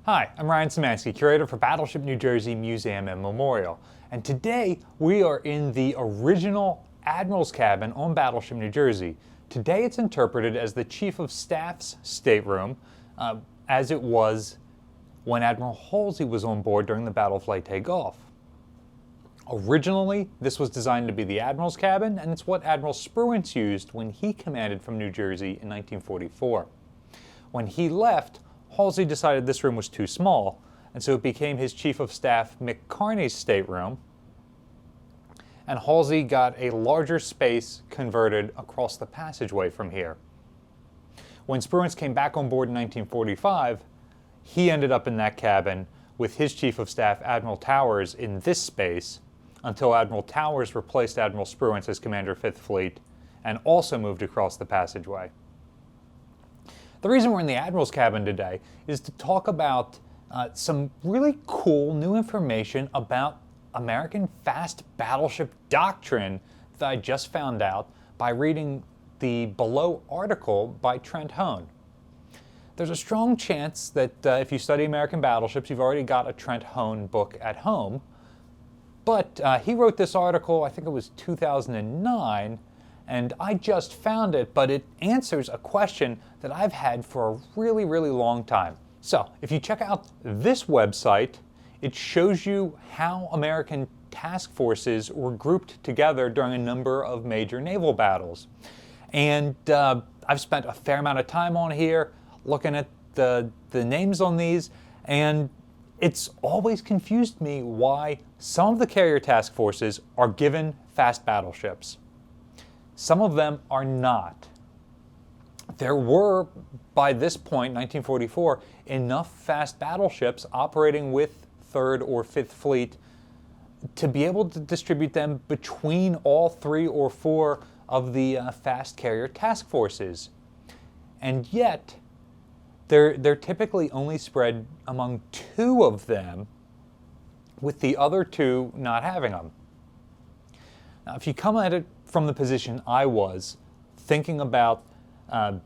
Hi, I'm Ryan Szymanski, curator for Battleship New Jersey Museum and Memorial. And today we are in the original Admiral's cabin on Battleship New Jersey. Today it's interpreted as the Chief of Staff's stateroom, as it was when Admiral Halsey was on board during the Battle of Leyte Gulf. Originally, this was designed to be the Admiral's cabin, and it's what Admiral Spruance used when he commanded from New Jersey in 1944. When he left, Halsey decided this room was too small, and so it became his Chief of Staff Mick Carney's stateroom, and Halsey got a larger space converted across the passageway from here. When Spruance came back on board in 1945, he ended up in that cabin with his Chief of Staff Admiral Towers in this space until Admiral Towers replaced Admiral Spruance as Commander of 5th Fleet and also moved across the passageway. The reason we're in the Admiral's cabin today is to talk about some really cool new information about American fast battleship doctrine that I just found out by reading the below article by Trent Hone. There's a strong chance that if you study American battleships, you've already got a Trent Hone book at home. But he wrote this article, I think it was 2009, and I just found it, but it answers a question that I've had for a really, really long time. So, if you check out this website, it shows you how American task forces were grouped together during a number of major naval battles. And I've spent a fair amount of time on here looking at the names on these, and it's always confused me why some of the carrier task forces are given fast battleships. Some of them are not. There were, by this point, 1944, enough fast battleships operating with 3rd or 5th Fleet to be able to distribute them between all 3 or 4 of the fast carrier task forces. And yet, they're typically only spread among 2 of them, with the other 2 not having them. Now, if you come at it from the position I was, thinking about kind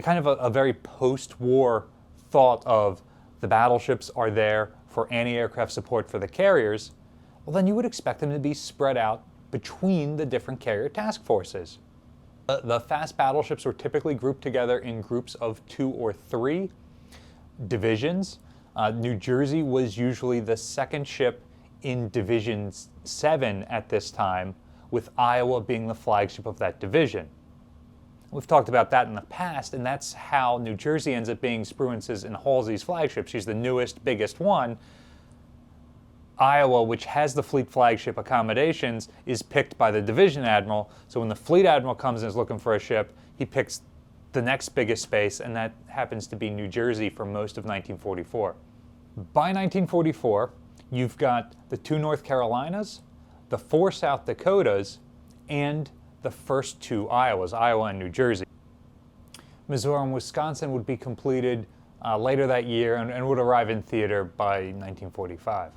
of a very post-war thought of the battleships are there for anti-aircraft support for the carriers, well then you would expect them to be spread out between the different carrier task forces. The fast battleships were typically grouped together in groups of 2 or 3 divisions. New Jersey was usually the second ship in Division 7 at this time, with Iowa being the flagship of that division. We've talked about that in the past, and that's how New Jersey ends up being Spruance's and Halsey's flagship. She's the newest, biggest one. Iowa, which has the fleet flagship accommodations, is picked by the division admiral. So when the fleet admiral comes and is looking for a ship, he picks the next biggest space, and that happens to be New Jersey for most of 1944. By 1944, you've got the 2 North Carolinas, the 4 South Dakotas, and the first 2 Iowas, Iowa and New Jersey. Missouri and Wisconsin would be completed later that year and would arrive in theater by 1945.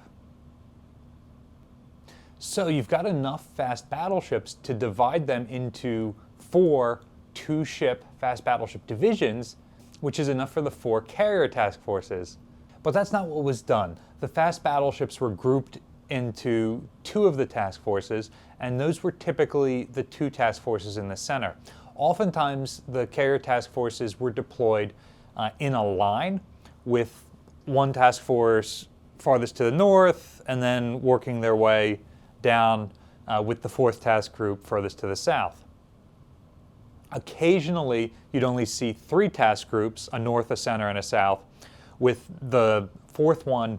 So you've got enough fast battleships to divide them into 4 2-ship fast battleship divisions, which is enough for the 4 carrier task forces. But that's not what was done. The fast battleships were grouped into 2 of the task forces, and those were typically the 2 task forces in the center. Oftentimes, the carrier task forces were deployed in a line, with one task force farthest to the north, and then working their way down with the 4th task group furthest to the south. Occasionally, you'd only see 3 task groups, a north, a center, and a south, with the 4th one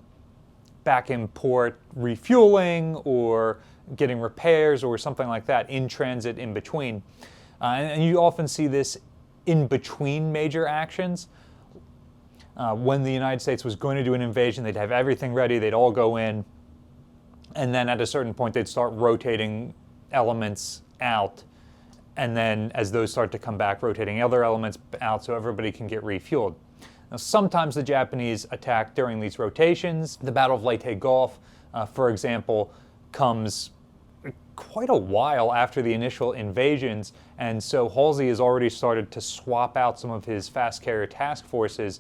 back in port refueling or getting repairs or something like that, in transit in between. And you often see this in between major actions. When the United States was going to do an invasion, they'd have everything ready, they'd all go in, and then at a certain point they'd start rotating elements out, and then as those start to come back, rotating other elements out so everybody can get refueled. Now, sometimes the Japanese attack during these rotations. The Battle of Leyte Gulf, for example, comes quite a while after the initial invasions, and so Halsey has already started to swap out some of his fast carrier task forces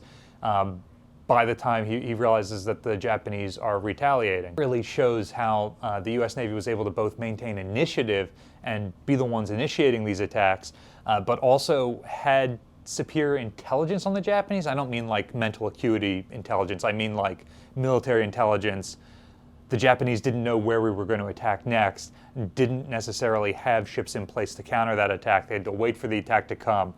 by the time he realizes that the Japanese are retaliating. It really shows how the U.S. Navy was able to both maintain initiative and be the ones initiating these attacks, but also had superior intelligence on the Japanese. I don't mean like mental acuity intelligence, I mean like military intelligence. The Japanese didn't know where we were going to attack next, and didn't necessarily have ships in place to counter that attack. They had to wait for the attack to come,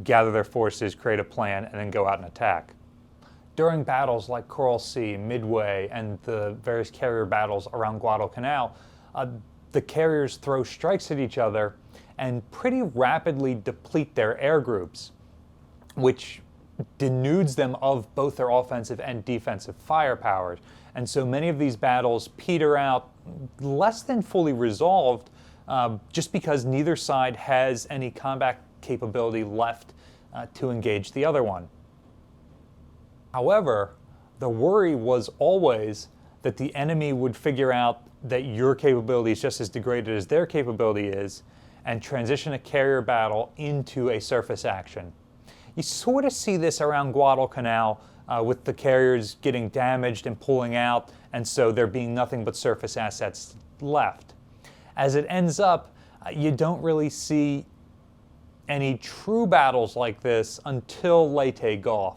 gather their forces, create a plan, and then go out and attack. During battles like Coral Sea, Midway, and the various carrier battles around Guadalcanal, the carriers throw strikes at each other and pretty rapidly deplete their air groups, which denudes them of both their offensive and defensive firepower. And so many of these battles peter out less than fully resolved, just because neither side has any combat capability left to engage the other one. However, the worry was always that the enemy would figure out that your capability is just as degraded as their capability is, and transition a carrier battle into a surface action. You sort of see this around Guadalcanal with the carriers getting damaged and pulling out, and so there being nothing but surface assets left. As it ends up, you don't really see any true battles like this until Leyte Gulf.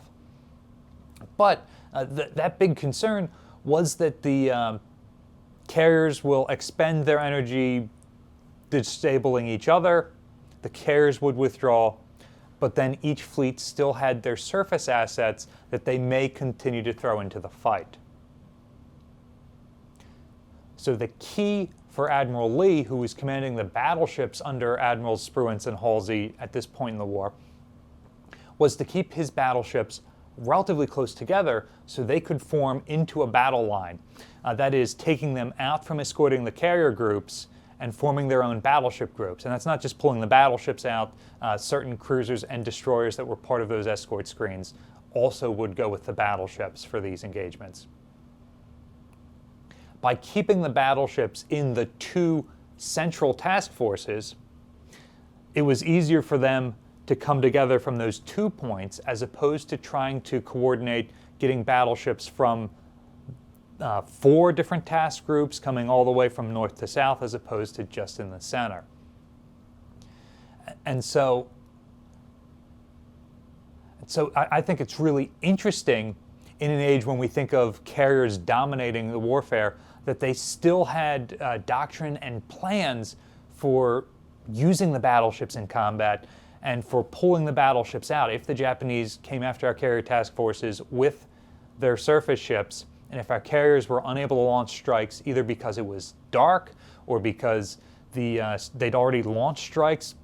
But that big concern was that the carriers will expend their energy disabling each other, the carriers would withdraw, but then each fleet still had their surface assets that they may continue to throw into the fight. So the key for Admiral Lee, who was commanding the battleships under Admirals Spruance and Halsey at this point in the war, was to keep his battleships relatively close together so they could form into a battle line. That is, taking them out from escorting the carrier groups and forming their own battleship groups. And that's not just pulling the battleships out. Certain cruisers and destroyers that were part of those escort screens also would go with the battleships for these engagements. By keeping the battleships in the two central task forces, it was easier for them to come together from those 2 points as opposed to trying to coordinate getting battleships from 4 different task groups coming all the way from north to south as opposed to just in the center. And so I think it's really interesting in an age when we think of carriers dominating the warfare that they still had doctrine and plans for using the battleships in combat and for pulling the battleships out if the Japanese came after our carrier task forces with their surface ships, and if our carriers were unable to launch strikes either because it was dark or because they'd already launched strikes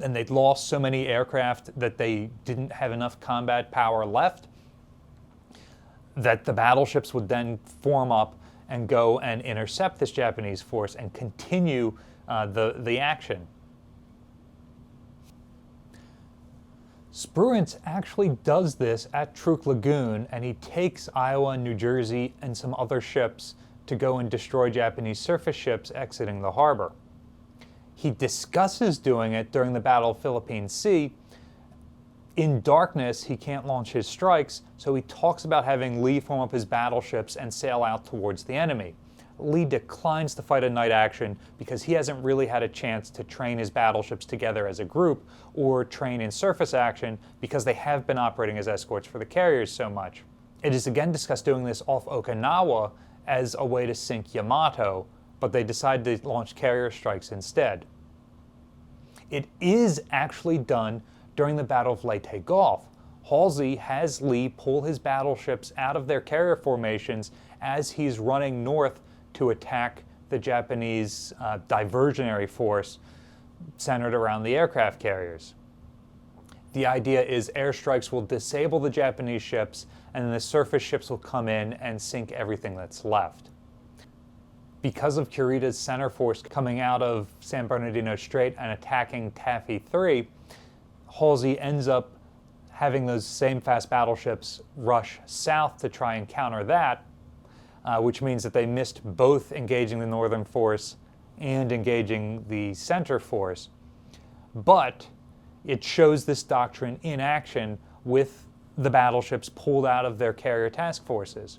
and they'd lost so many aircraft that they didn't have enough combat power left, that the battleships would then form up and go and intercept this Japanese force and continue the action. Spruance actually does this at Truk Lagoon, and he takes Iowa and New Jersey and some other ships to go and destroy Japanese surface ships exiting the harbor. He discusses doing it during the Battle of Philippine Sea. In darkness, he can't launch his strikes, so he talks about having Lee form up his battleships and sail out towards the enemy. Lee declines to fight a night action because he hasn't really had a chance to train his battleships together as a group or train in surface action because they have been operating as escorts for the carriers so much. It is again discussed doing this off Okinawa as a way to sink Yamato, but they decide to launch carrier strikes instead. It is actually done during the Battle of Leyte Gulf. Halsey has Lee pull his battleships out of their carrier formations as he's running north to attack the Japanese diversionary force centered around the aircraft carriers. The idea is airstrikes will disable the Japanese ships and then the surface ships will come in and sink everything that's left. Because of Kurita's center force coming out of San Bernardino Strait and attacking Taffy 3, Halsey ends up having those same fast battleships rush south to try and counter that, which means that they missed both engaging the northern force and engaging the center force. But it shows this doctrine in action with the battleships pulled out of their carrier task forces.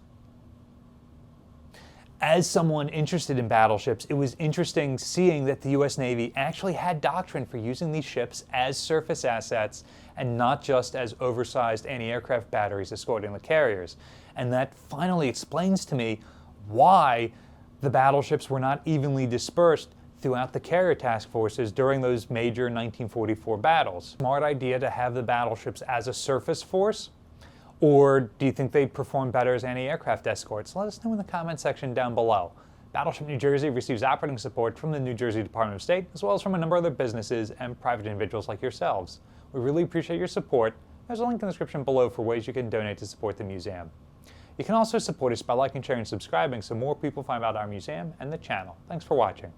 As someone interested in battleships, it was interesting seeing that the U.S. Navy actually had doctrine for using these ships as surface assets and not just as oversized anti-aircraft batteries escorting the carriers. And that finally explains to me why the battleships were not evenly dispersed throughout the carrier task forces during those major 1944 battles. Smart idea to have the battleships as a surface force? Or do you think they'd perform better as anti-aircraft escorts? Let us know in the comment section down below. Battleship New Jersey receives operating support from the New Jersey Department of State, as well as from a number of other businesses and private individuals like yourselves. We really appreciate your support. There's a link in the description below for ways you can donate to support the museum. You can also support us by liking, sharing, and subscribing so more people find out our museum and the channel. Thanks for watching.